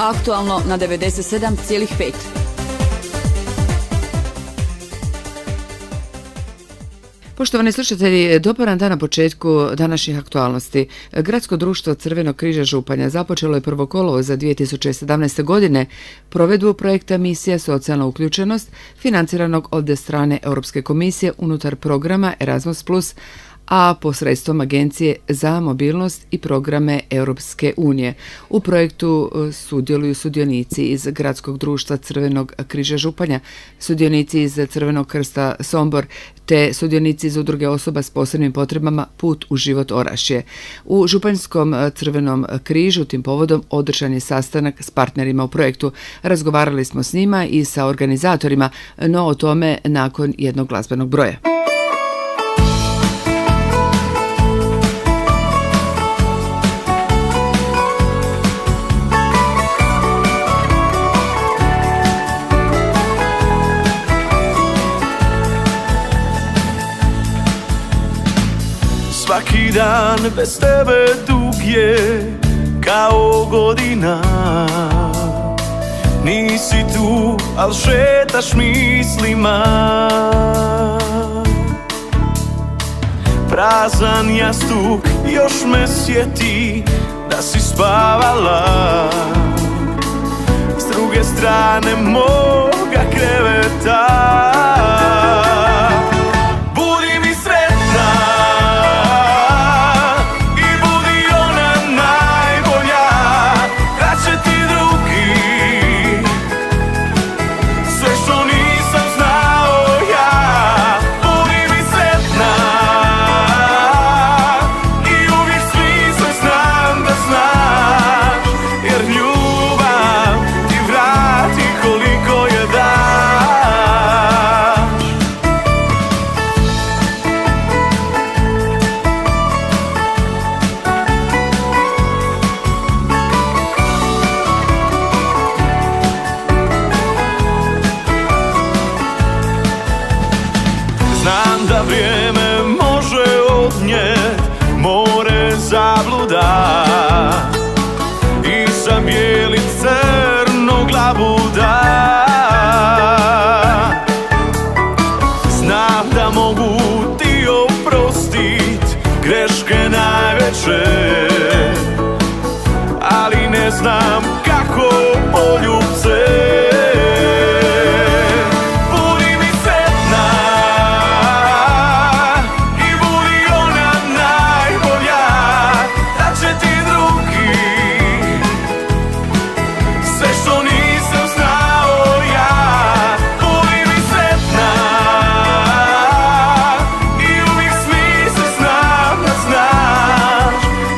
Aktualno na 97,5. Poštovani slušatelji, dobar dan na početku današnjih aktualnosti. Gradsko društvo Crvenog križa Županja započelo je prvo kolovoz za 2017. godine provedbu projekta Misija socijalna uključenost financiranog od strane Europske komisije unutar programa Erasmus+, a posredstvom Agencije za mobilnost i programe Europske unije. U projektu sudjeluju sudionici iz Gradskog društva Crvenog križa Županja, sudionici iz Crvenog krsta Sombor, te sudionici iz udruge osoba s posebnim potrebama Put u život Orašje. U Županjskom Crvenom križu tim povodom održan je sastanak s partnerima u projektu. Razgovarali smo s njima i sa organizatorima, no o tome nakon jednog glazbenog broja. Svaki dan bez tebe dug je kao godina. Nisi tu, al šetaš mislima. Prazan jastuk još me sjeti da si spavala s druge strane moga kreveta. Ali ne znam kako poljubce. Budi mi sretna i budi ona najbolja, da će ti drugi sve što nisam znao ja. Budi mi sretna i uvijek smisli znam da znaš,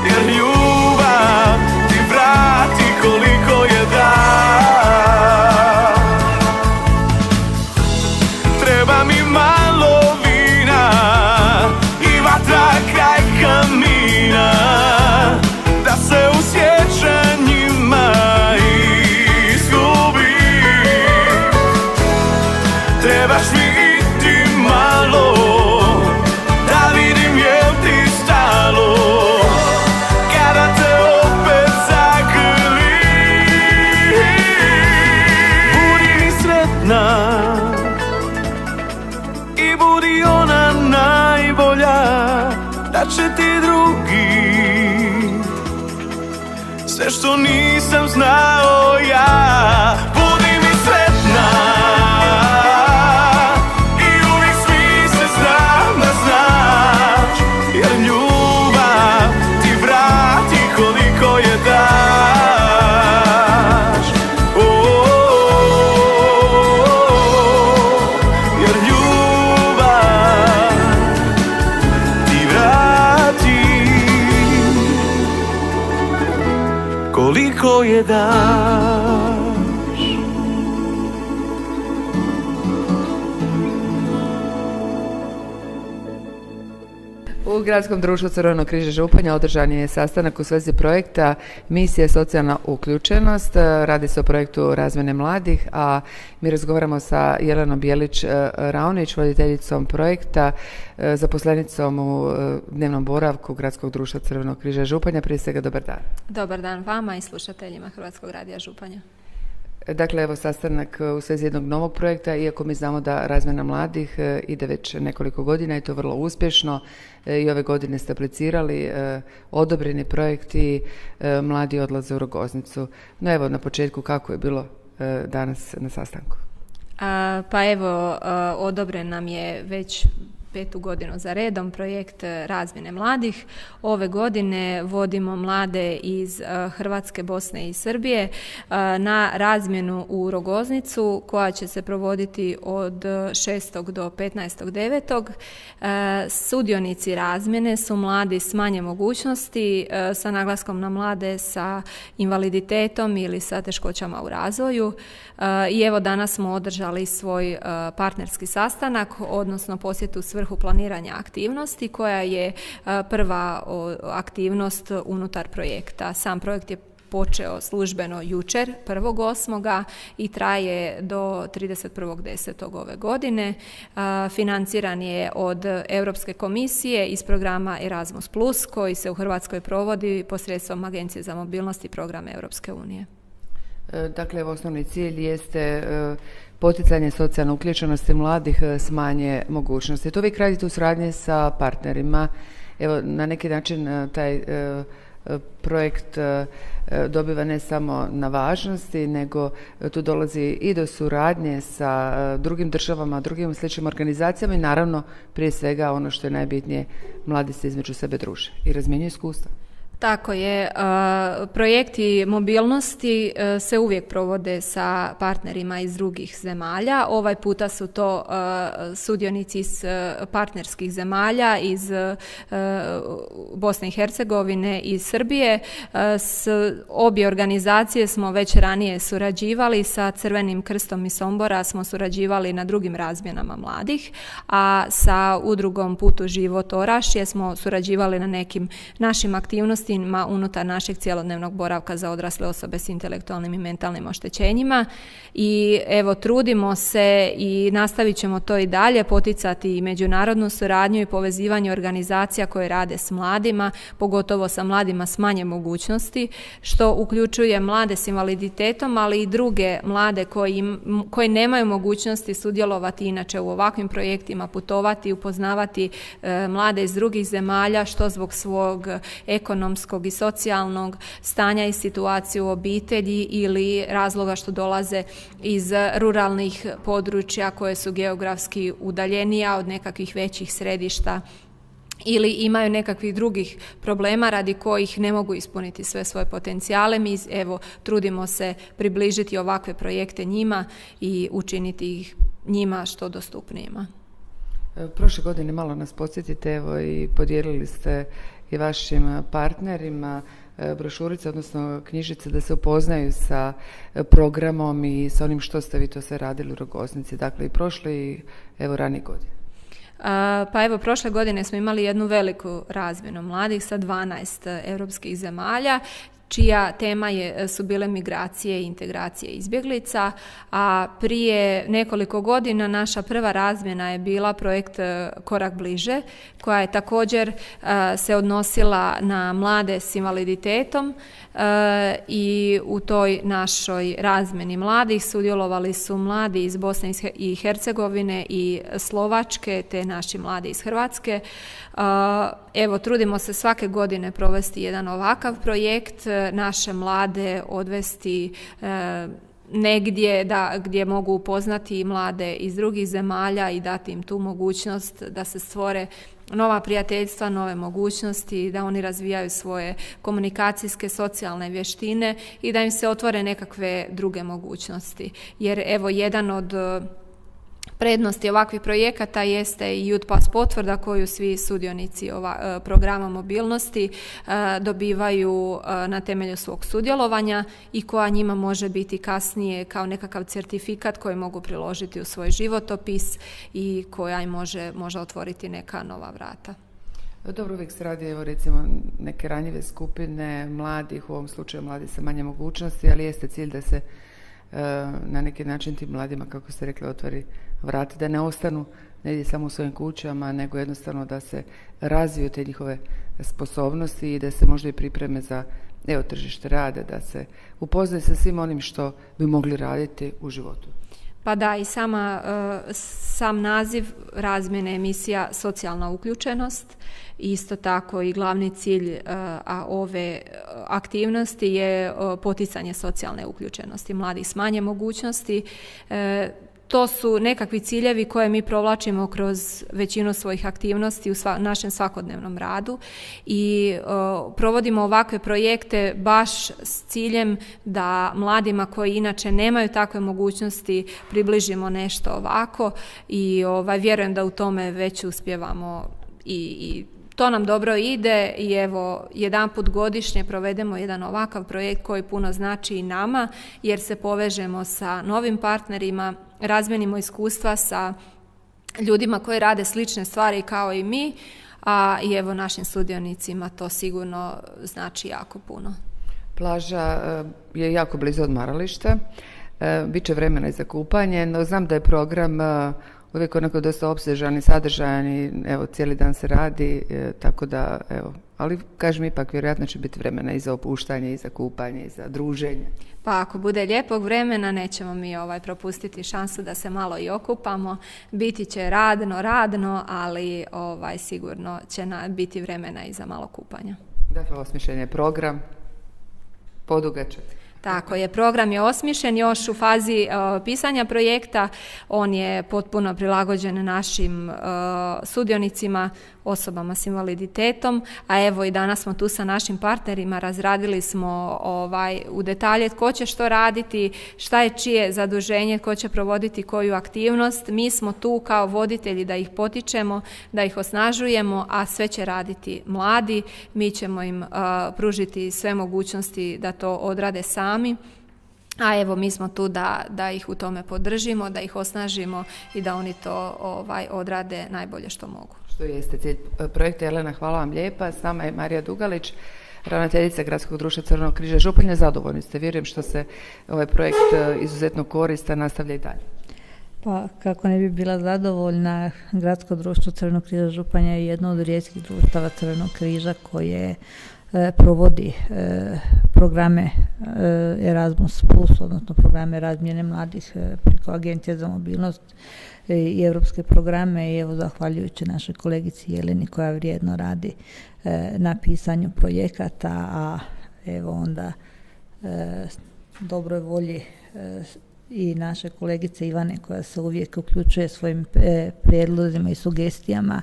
jer ljubav ti vrati koliko je da. Treba mi malo vina i vatra kraj kamina, da se u sjećanjima izgubim. Trebaš mi i ti malo, da vidim jel ti stalo kada te opet zagrlim. Budi mi sretna i budi ona najbolja, da će ti drugi sve što nisam znao ja. Budi mi sretna i uvijek smisli znam da znaš, jer ljubav ti vrati koliko je daš. Jer ljubav ti vrati koliko je daš. U Gradskom društvu Crvenog križa Županja održan je sastanak u svezi projekta Misija socijalna uključenost. Radi se o projektu razmjene mladih, a mi razgovaramo sa Jelenom Bijelić-Raunić, voditeljicom projekta, zaposlenicom u dnevnom boravku Gradskog društva Crvenog križa Županja. Prije svega, dobar dan. Dobar dan vama i slušateljima Hrvatskog radija Županja. Dakle, evo sastanak u svezi jednog novog projekta, iako mi znamo da razmjena mladih ide već nekoliko godina i to vrlo uspješno. I ove godine ste aplicirali odobreni projekti, mladi odlaze u Rogoznicu. No evo, na početku kako je bilo danas na sastanku? Pa evo, odobren nam je već 5. godinu za redom projekt razmjene mladih. Ove godine vodimo mlade iz Hrvatske, Bosne i Srbije na razmjenu u Rogoznicu koja će se provoditi od 6. do 15.9. Sudionici razmjene su mladi s manje mogućnosti, sa naglaskom na mlade sa invaliditetom ili sa teškoćama u razvoju. I evo danas smo održali svoj partnerski sastanak, odnosno posjetu svrhu planiranja aktivnosti koja je prva aktivnost unutar projekta. Sam projekt je počeo službeno jučer, 1.8. i traje do 31.10. ove godine. Financiran je od Europske komisije iz programa Erasmus+, koji se u Hrvatskoj provodi posredstvom Agencije za mobilnost i program Europske unije. Dakle, osnovni cilj jeste poticanje socijalne uključenosti mladih s manje mogućnosti. To vi radite u suradnji sa partnerima. Evo, na neki način taj projekt dobiva ne samo na važnosti, nego tu dolazi i do suradnje sa drugim državama, drugim sličnim organizacijama i naravno, prije svega, ono što je najbitnije, mladi se između sebe druže i razmjenjuju iskustva. Tako je. Projekti mobilnosti se uvijek provode sa partnerima iz drugih zemalja. Ovaj puta su to sudionici iz partnerskih zemalja, iz Bosne i Hercegovine i Srbije. S obje organizacije smo već ranije surađivali, sa Crvenim krstom iz Sombora smo surađivali na drugim razmjenama mladih, a sa udrugom Put u život Orašje smo surađivali na nekim našim aktivnostima unutar našeg cjelodnevnog boravka za odrasle osobe s intelektualnim i mentalnim oštećenjima. I evo, trudimo se i nastavit ćemo to i dalje, poticati i međunarodnu suradnju i povezivanje organizacija koje rade s mladima, pogotovo sa mladima s manje mogućnosti, što uključuje mlade s invaliditetom, ali i druge mlade koji nemaju mogućnosti sudjelovati inače u ovakvim projektima, putovati, upoznavati mlade iz drugih zemalja, što zbog svog ekonomskog i socijalnog stanja i situacije u obitelji ili razloga što dolaze iz ruralnih područja koje su geografski udaljenija od nekakvih većih središta ili imaju nekakvih drugih problema radi kojih ne mogu ispuniti sve svoje potencijale. Mi evo trudimo se približiti ovakve projekte njima i učiniti ih njima što dostupnijima. Prošle godine malo nas podsjetite, evo, i podijelili ste i vašim partnerima brošurice, odnosno knjižice, da se upoznaju sa programom i sa onim što ste vi to sve radili u Rogoznici, dakle i prošle i evo ranije godine. Pa evo, prošle godine smo imali jednu veliku razmjenu mladih sa 12 europskih zemalja, čija tema su bile migracije i integracije izbjeglica, a prije nekoliko godina naša prva razmjena je bila projekt Korak bliže, koja je također se odnosila na mlade s invaliditetom i u toj našoj razmjeni mladih sudjelovali su mladi iz Bosne i Hercegovine i Slovačke, te naši mladi iz Hrvatske. Evo, trudimo se svake godine provesti jedan ovakav projekt, naše mlade odvesti negdje gdje mogu upoznati mlade iz drugih zemalja i dati im tu mogućnost da se stvore nova prijateljstva, nove mogućnosti, da oni razvijaju svoje komunikacijske, socijalne vještine i da im se otvore nekakve druge mogućnosti. Jer evo, jedan od prednosti ovakvih projekata jeste i Youth Pass potvrda koju svi sudionici programa mobilnosti dobivaju na temelju svog sudjelovanja i koja njima može biti kasnije kao nekakav certifikat koji mogu priložiti u svoj životopis i koja im može otvoriti neka nova vrata. Dobro, uvijek se radi, evo recimo, neke ranjive skupine mladih, u ovom slučaju mladi sa manje mogućnosti, ali jeste cilj da se na neki način tim mladima, kako ste rekli, otvori vrata, da ne ostanu negdje samo u svojim kućama, nego jednostavno da se razviju te njihove sposobnosti i da se možda i pripreme za tržište rada, da se upoznaju sa svim onim što bi mogli raditi u životu. Pa da, i sam naziv razmjene emisija socijalna uključenost, isto tako i glavni cilj ove aktivnosti je poticanje socijalne uključenosti mladih s manje mogućnosti. To su nekakvi ciljevi koje mi provlačimo kroz većinu svojih aktivnosti u našem svakodnevnom radu i provodimo ovakve projekte baš s ciljem da mladima koji inače nemaju takve mogućnosti približimo nešto ovako i vjerujem da u tome već uspijevamo i to nam dobro ide i evo jedanput godišnje provedemo jedan ovakav projekt koji puno znači i nama jer se povežemo sa novim partnerima, razmijenimo iskustva sa ljudima koji rade slične stvari kao i mi, a i evo našim sudionicima to sigurno znači jako puno. Plaža je jako blizu odmarališta, bit će vremena i za kupanje, no znam da je program uvijek onako dosta opsežan i sadržajan i evo cijeli dan se radi, tako da evo, ali kažem ipak vjerojatno će biti vremena i za opuštanje i za kupanje i za druženje. Pa ako bude lijepog vremena nećemo mi propustiti šansu da se malo i okupamo, biti će radno, ali sigurno će biti vremena i za malo kupanja. Dakle, osmišljen je program, podugačak. Tako je, program je osmišljen još u fazi pisanja projekta, on je potpuno prilagođen našim sudionicima, osobama s invaliditetom, a evo i danas smo tu sa našim partnerima, razradili smo u detalje tko će što raditi, šta je čije zaduženje, tko će provoditi koju aktivnost. Mi smo tu kao voditelji da ih potičemo, da ih osnažujemo, a sve će raditi mladi, mi ćemo im pružiti sve mogućnosti da to odrade sami. A evo mi smo tu da ih u tome podržimo, da ih osnažimo i da oni to odrade najbolje što mogu. Što jeste cilj projekta. Elena, hvala vam lijepa. S nama je Marija Dugalić, ravnateljica Gradskog društva Crvenog križa Županja. Zadovoljni ste, vjerujem što se ovaj projekt izuzetno koristan, nastavlja i dalje. Pa kako ne bi bila zadovoljna, Gradsko društvo Crvenog križa Županja je jedno od rijetkih društava Crvenog križa koje provodi programe Erasmus+, odnosno programe razmjene mladih preko Agencije za mobilnost i europske programe i evo zahvaljujući našoj kolegici Jeleni koja vrijedno radi na pisanju projekata, a evo onda dobroj volji i naše kolegice Ivane koja se uvijek uključuje svojim prijedlozima i sugestijama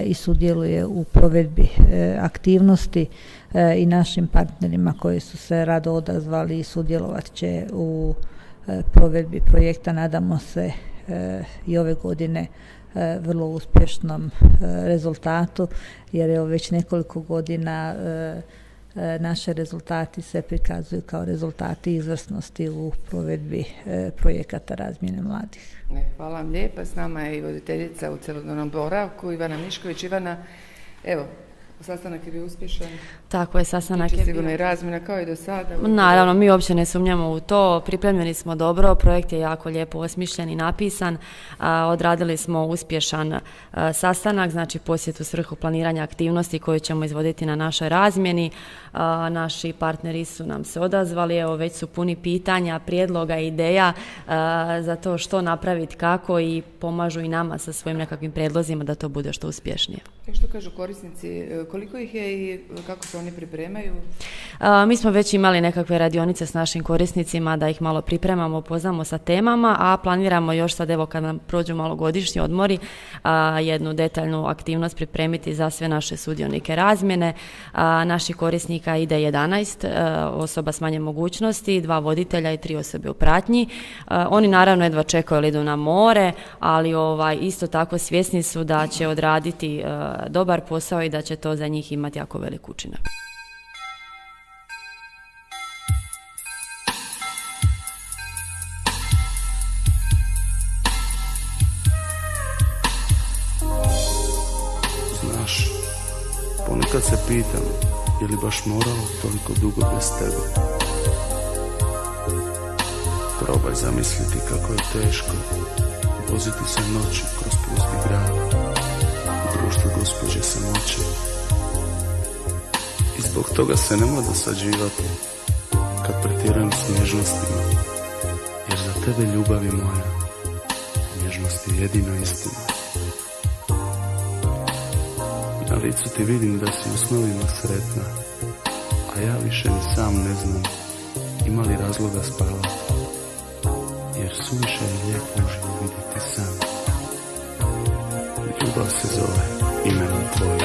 i sudjeluje u provedbi aktivnosti i našim partnerima koji su se rado odazvali i sudjelovat će u provedbi projekta. Nadamo se i ove godine vrlo uspješnom rezultatu jer evo već nekoliko godina naše rezultati se prikazuju kao rezultati izvrsnosti u provedbi projekata razmjene mladih. Hvala vam lijepa. S nama je i voditeljica u celodnevnom boravku Ivana Mišković. Ivana, evo, sastanak je bio uspješan. Tako je, sastanak je bio. Sigurno i razmjena kao i do sada. Naravno, mi uopće ne sumnjamo u to. Pripremljeni smo dobro, projekt je jako lijepo osmišljen i napisan. Odradili smo uspješan sastanak, znači posjet u svrhu planiranja aktivnosti koju ćemo izvoditi na našoj razmjeni. Naši partneri su nam se odazvali, evo već su puni pitanja, prijedloga, ideja za to što napraviti, kako i pomažu i nama sa svojim nekakvim prijedlozima da to bude što uspješnije. Što kažu korisnici, koliko ih je i kako se oni pripremaju? Mi smo već imali nekakve radionice s našim korisnicima da ih malo pripremamo, upoznamo sa temama, a planiramo još sad, evo kad nam prođu malo godišnji odmori, jednu detaljnu aktivnost pripremiti za sve naše sudionike razmjene. Naših korisnika ide 11 osoba s manje mogućnosti, 2 voditelja i 3 osobe u pratnji. Oni naravno jedva čekaju ili idu na more, ali isto tako svjesni su da će odraditi dobar posao i da će to za njih imati jako velik učinak. Znaš, Ponekad se pitam, je li baš moralo toliko dugo bez tebe? Probaj zamisliti kako je teško voziti se noću kroz pusti grad u društvu gospođe samoće. I zbog toga se nema dosađivati kad pretjerujem s nježnostima, jer za tebe, ljubavi moja, nježnost je jedina istina. Na licu ti vidim da si u snovima sretna, a ja više ni sam ne znam ima li razloga spavati, jer suviše je lijepo uživo vidjeti san. Ljubav se zove imenom tvojim.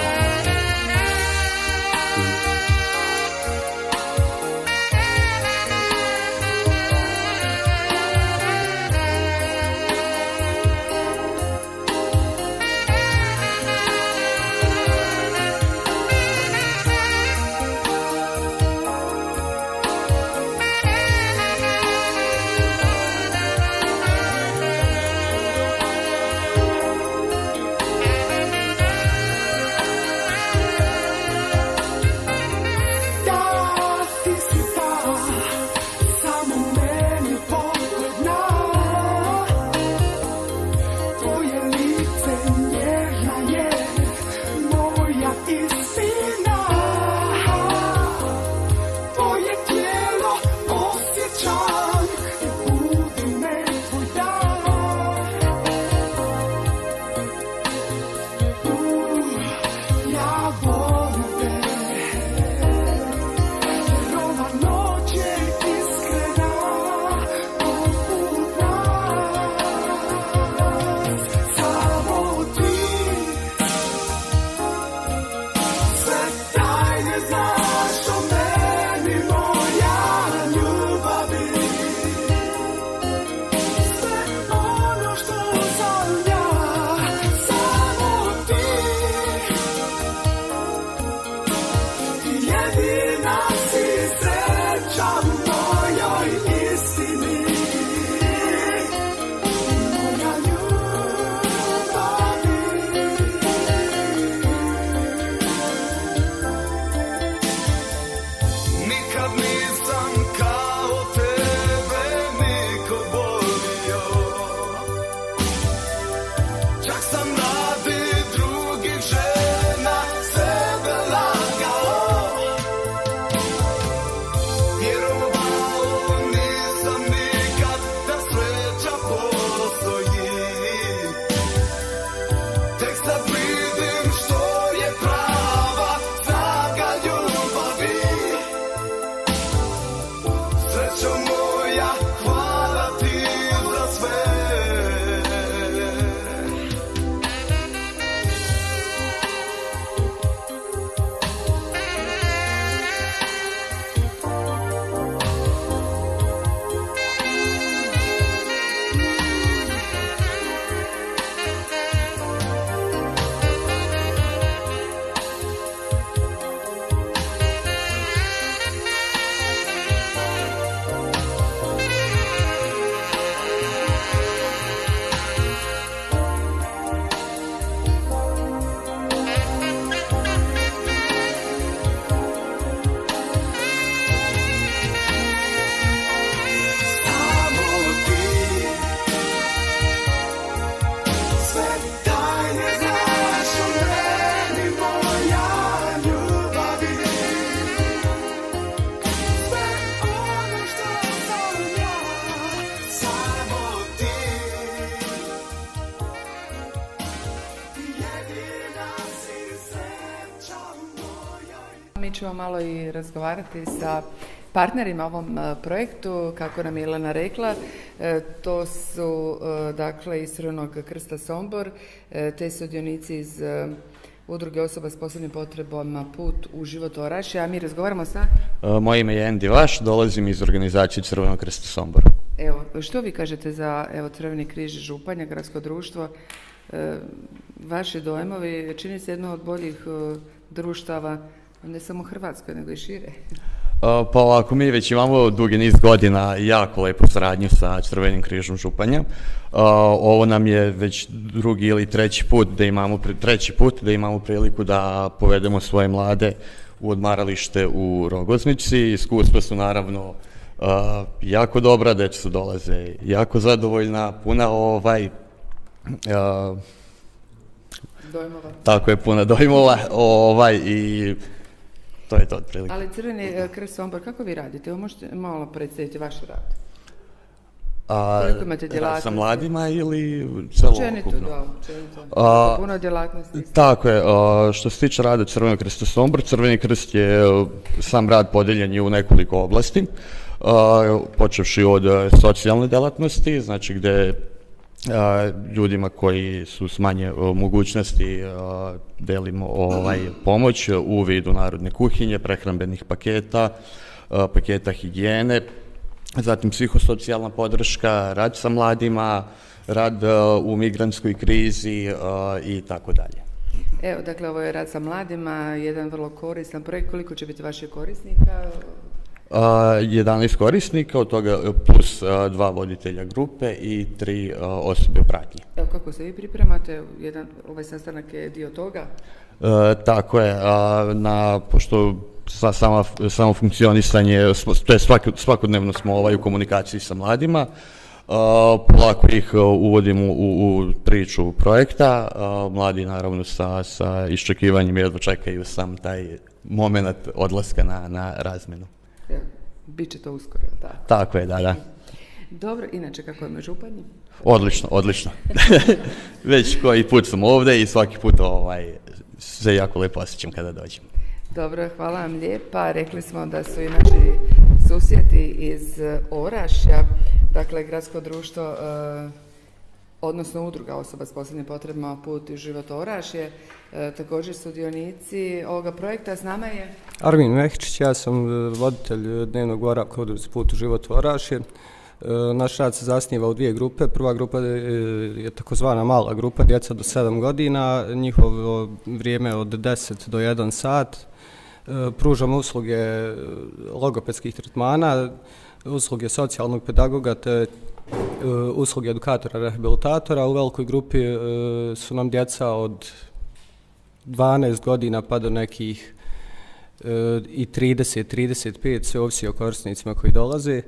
Mi ćemo malo i razgovarati sa partnerima u ovom projektu, kako nam je Ilana rekla. To su dakle iz Crvenog krsta Sombor, te sudionici iz Udruge osoba s posebnim potrebama Put u život Orašje, a mi razgovaramo sa... Moje ime je Endi Vaš, dolazim iz organizacije Crvenog krsta Sombor. Evo, što vi kažete za Crveni križ Županja, gradsko društvo? Vaši dojmovi, čini se jedno od boljih društava, ne samo u Hrvatskoj, nego i šire. Pa ovako, mi već imamo dugi niz godina jako lepu saradnju sa Crvenim križom Županja. Ovo nam je već drugi ili treći put da imamo priliku da povedemo svoje mlade u odmaralište u Rogoznici. Iskustva su naravno jako dobra, deca dolaze jako zadovoljna, puna Dojmova. Tako je, puna dojmova i to je to otprilike. Ali Crveni krst Sombor, kako vi radite? Evo možete malo predstaviti vaš rad? Koliko imate djelatnosti? Sa mladima ili celokupno? Općenito. Puno djelatnosti. Tako je, što se tiče rada Crvenog krsta Sombor, Crveni krst je sam rad podeljen u nekoliko oblasti, počevši od socijalne delatnosti, znači gde ljudima koji su s manje mogućnosti delimo pomoć u vidu narodne kuhinje, prehrambenih paketa higijene, zatim psihosocijalna podrška, rad sa mladima, rad u migrantskoj krizi i tako dalje. Evo, dakle, ovo je rad sa mladima, jedan vrlo koristan projekt. Koliko će biti vaših korisnika? 11 korisnika, od toga plus 2 voditelja grupe i 3 osobe u pratnji. Evo, kako se vi pripremate? Ovaj sastanak je dio toga? Tako je, pošto samo funkcionisanje, to je svakodnevno smo u komunikaciji sa mladima, polako ih uvodimo u priču projekta, mladi naravno sa iščekivanjem jedva čekaju sam taj moment odlaska na razmenu. Biće to uskoro, ili tako? Tako je, da. Dobro, inače kako je u Županji? Odlično. Već koji put sam ovdje i svaki put se jako lepo osjećam kada dođem. Dobro, hvala vam lijepa. Rekli smo da su i naši susjedi iz Orašja, dakle gradsko društvo, odnosno udruga osoba s posebnim potrebama Put i život Orašje, također sudionici ovoga projekta. S nama je Armin Mehičić, ja sam voditelj dnevnog boravka u udruzi Put u život Orašje. Naš rad se zasniva u dvije grupe. Prva grupa je takozvana mala grupa, djeca do 7 godina, njihovo vrijeme od 10 do 1 sat. Pružamo usluge logopedskih tretmana, usluge socijalnog pedagoga te usluge edukatora, rehabilitatora. U velikoj grupi su nam djeca od 12 godina pa do nekih i 30-35, sve ovisi o korisnicima koji dolaze.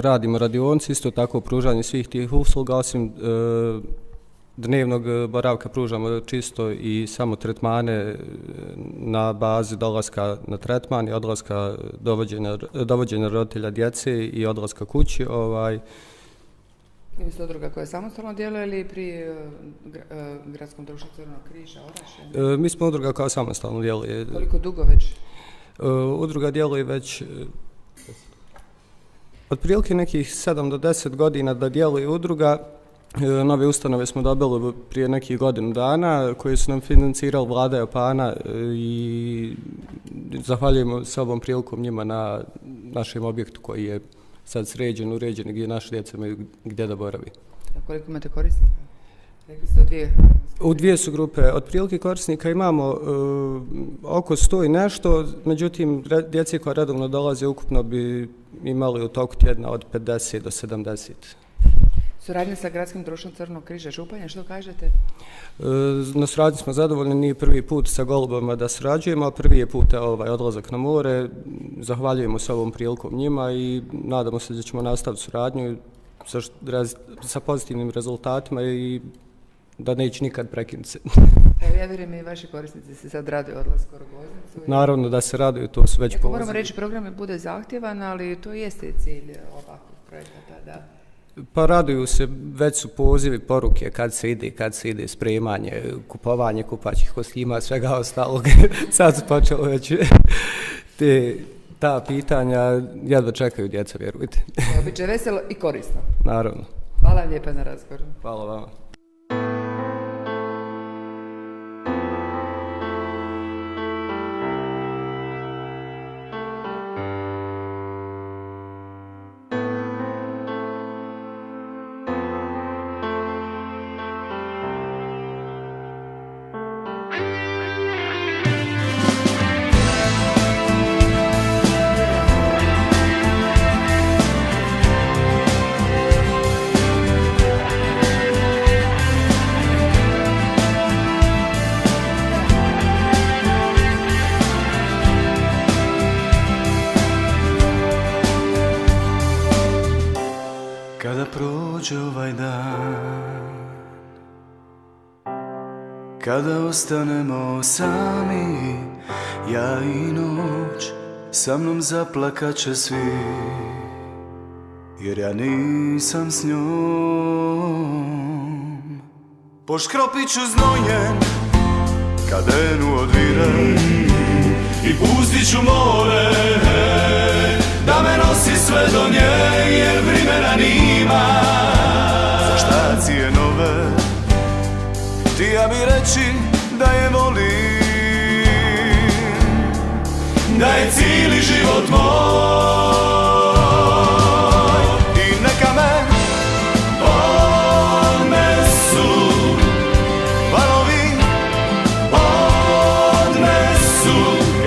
Radimo radionice, isto tako pružanje svih tih usluga, osim dnevnog boravka pružamo čisto i samo tretmane na bazi dolaska na tretman i odlaska dovođenja roditelja djece i odlaska kući. Vi ste udruga koja samostalno djeluje ili pri Gradskom društvu Crvenog križa Orašje? Mi smo udruga koja samostalno djeluje. Koliko dugo već? Udruga djeluje već otprilike nekih 7 do 10 godina da djeluje udruga. Nove ustanove smo dobili prije nekih godinu dana koje su nam financirali Vlada Japana i zahvaljujemo se ovom prilikom njima na našem objektu koji je sad sređen, uređen gdje naše djeca imaju gdje da boravi. A koliko imate korisnika? Rekli ste u dvije su grupe. Otprilike korisnika imamo oko 100 i nešto, međutim djeci koja redovno dolaze ukupno bi imali u toku tjedna od 50 do 70. Suradnja sa Gradskim društvom Crvenog križa Županja, što kažete? Na suradnji smo zadovoljni, nije prvi put sa golubama da surađujemo, a prvi je put odlazak na more. Zahvaljujemo se ovom prilikom njima i nadamo se da ćemo nastaviti suradnju sa pozitivnim rezultatima i da neće nikad prekinuti se. Evo, ja vjerujem i vaši korisnici se sad raduju odlasku u Rogoznicu. Naravno da se raduju, to su već pozivi. Moramo reći, program bude zahtjevan, ali to jeste cilj ovakvog projekata, da. Pa raduju se, već su pozivi, poruke kad se ide spremanje, kupovanje kupaćih kostima, svega ostalog. Sad su počelo već ta pitanja, jedva čekaju djeca, vjerujte. Biće veselo i korisno. Naravno. Hvala vam lijepa na razgovoru. Hvala vama. prođe ovaj dan, kada ostanemo sami, ja i noć, sa mnom zaplakat će svi, jer ja nisam s njom. Po škropiću znojen, kad denu odvire, i pustit ću more, da me nosi sve do nje, jer vremena nima za štacije nove. Ti ja bi reći da je volim, da je cijeli život moj, i neka me odnesu valovi, odnesu,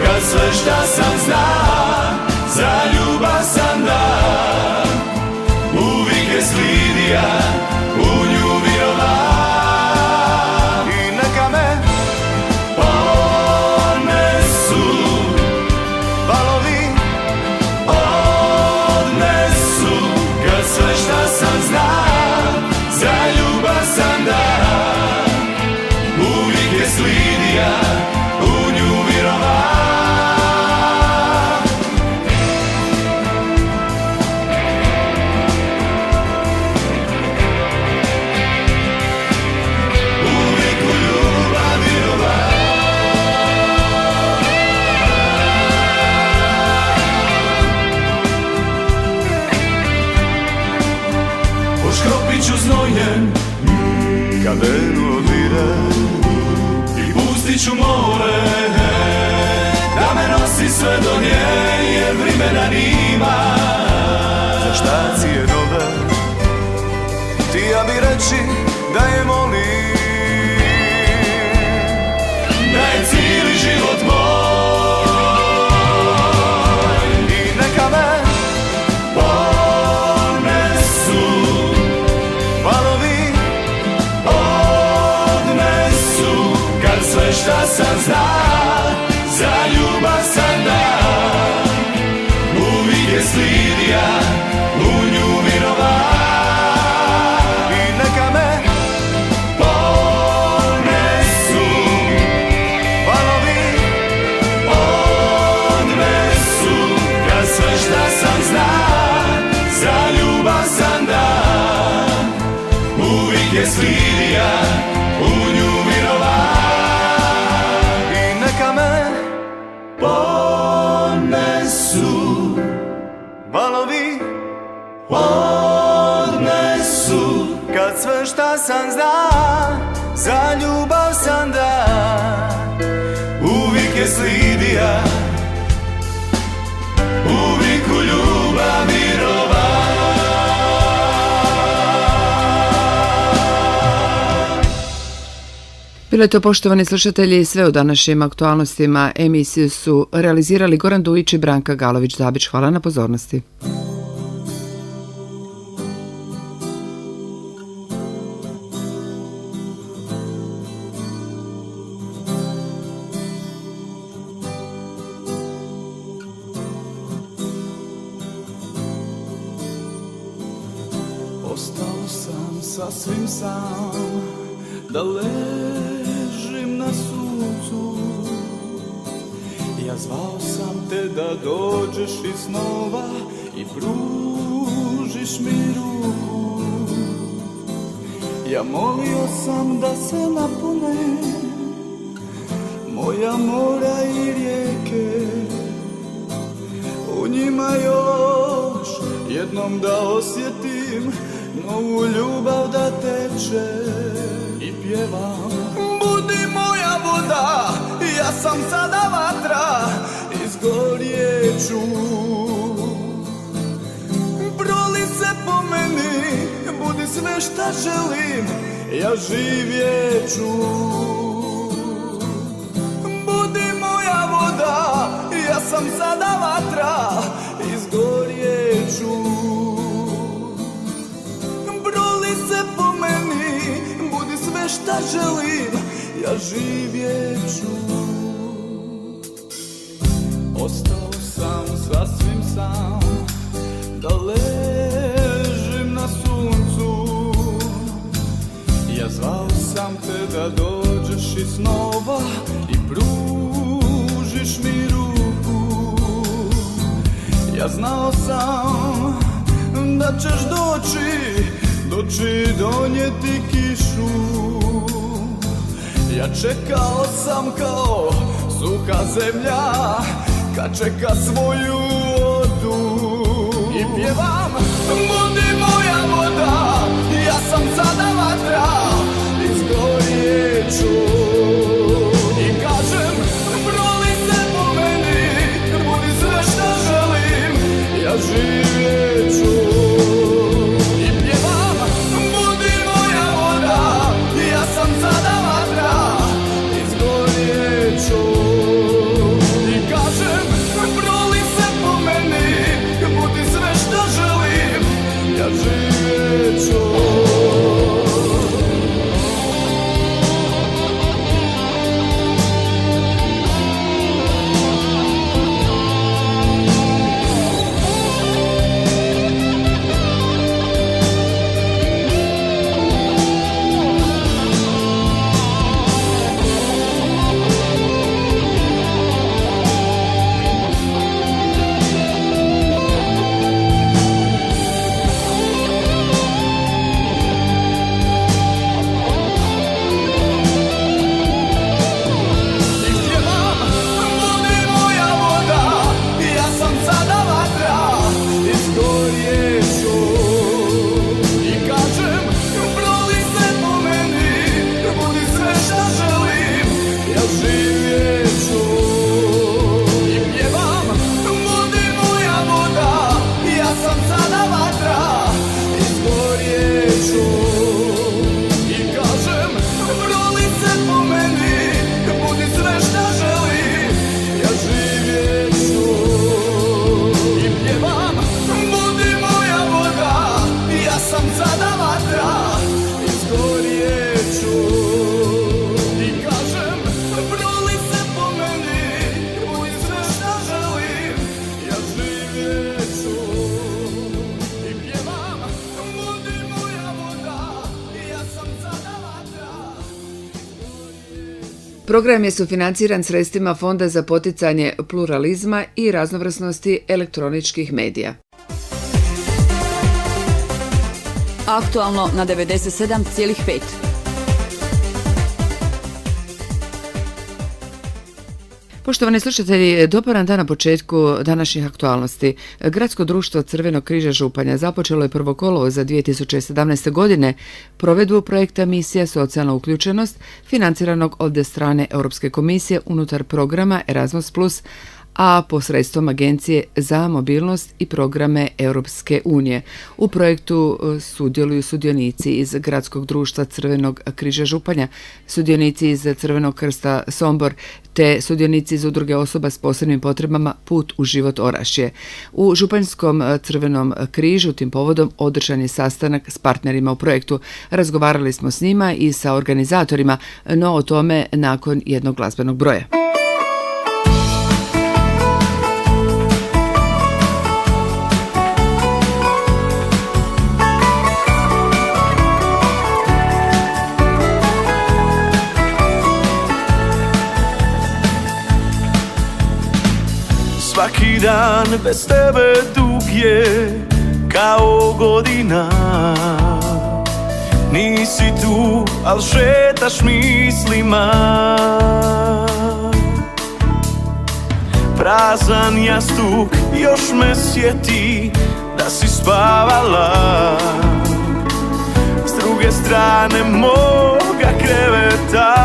kad sve šta sam znam za ljubav sam dan, uvijek je slidija, u nju virova. Sve šta sam znam, za ljubav sam dan, uvijek je slidija, u nju virova. Uvijek u ljubav virova. Škropiću znojen, kad denu odvire, i pustit ću more, da me nosi sve do nje, jer vremena nima za štacije nove. Ti ja bi reći da je volim, da je cijeli život moj, i neka me sve šta sam zna, za ljubav sam dan, uvijek je slidija, u nju virova. I neka me ponesu valovi, odnesu, kad sve šta sam zna, za ljubav sam dan, uvijek je slidija, u nju virova. Valovi odnesu, kad sve šta sam zna, za ljubav sam dan, uvijek je slidija, uvijek u ljubav virova. Bilo je to, poštovani slušatelji, sve u današnjim aktualnostima. Emisiju su realizirali Goran Dujić i Branka Galović-Zabić. Hvala na pozornosti. Ostao sam sasvim sam, da ležim na suncu. Ja zvao sam te da dođeš iznova i pružiš mi ruku. Ja molio sam da se napune moja mora i rijeke, u njima još jednom da osjetim novu ljubav da teče i pjevam. Budi moja voda, ja sam sada vatra, izgorjeću. Proli se po meni, budi sve šta želim, ja živjeću. Budi moja voda, ja sam sada vatra, izgorjeću. Proli se po meni, budi sve šta želim, ja živjeću. Ostao sam sasvim sam, da ležim na suncu. noći snova i pružiš mi ruku. Ja znao sam da ćeš doći donijeti kišu. Ja čekao sam kao suha zemlja kad čeka svoju vodu. I pjevam, budi moja voda, ja sam sada vatra, izgorjet ću. I kažem, proli se po meni, budi sve što želim, ja živjet ću. I pjevam, budi moja voda, ja sam sada vatra, izgorjet ću. I kažem, proli se po meni, budi sve što želim, ja živjet ću. Program je sufinanciran sredstvima Fonda za poticanje pluralizma i raznovrsnosti elektroničkih medija. Aktualno na 97,5. Poštovani slušatelji, dobar dan na početku današnjih aktualnosti. Gradsko društvo Crvenog križa Županja započelo je 1. kolovoza 2017. godine provedbu projekta Misija socijalna uključenost financiranog od strane Europske komisije unutar programa Erasmus+, a posredstvom Agencije za mobilnost i programe Europske unije. U projektu sudjeluju sudionici iz Gradskog društva Crvenog križa Županja, sudionici iz Crvenog krsta Sombor, te sudionici iz udruge osoba s posebnim potrebama Put u život Orašje. U Županjskom Crvenom križu tim povodom održan je sastanak s partnerima u projektu. Razgovarali smo s njima i sa organizatorima, no o tome nakon jednog glazbenog broja. Svaki dan bez tebe dug je kao godina. Nisi tu, al šetaš mislima. Prazan jastuk još me sjeti da si spavala s druge strane moga kreveta.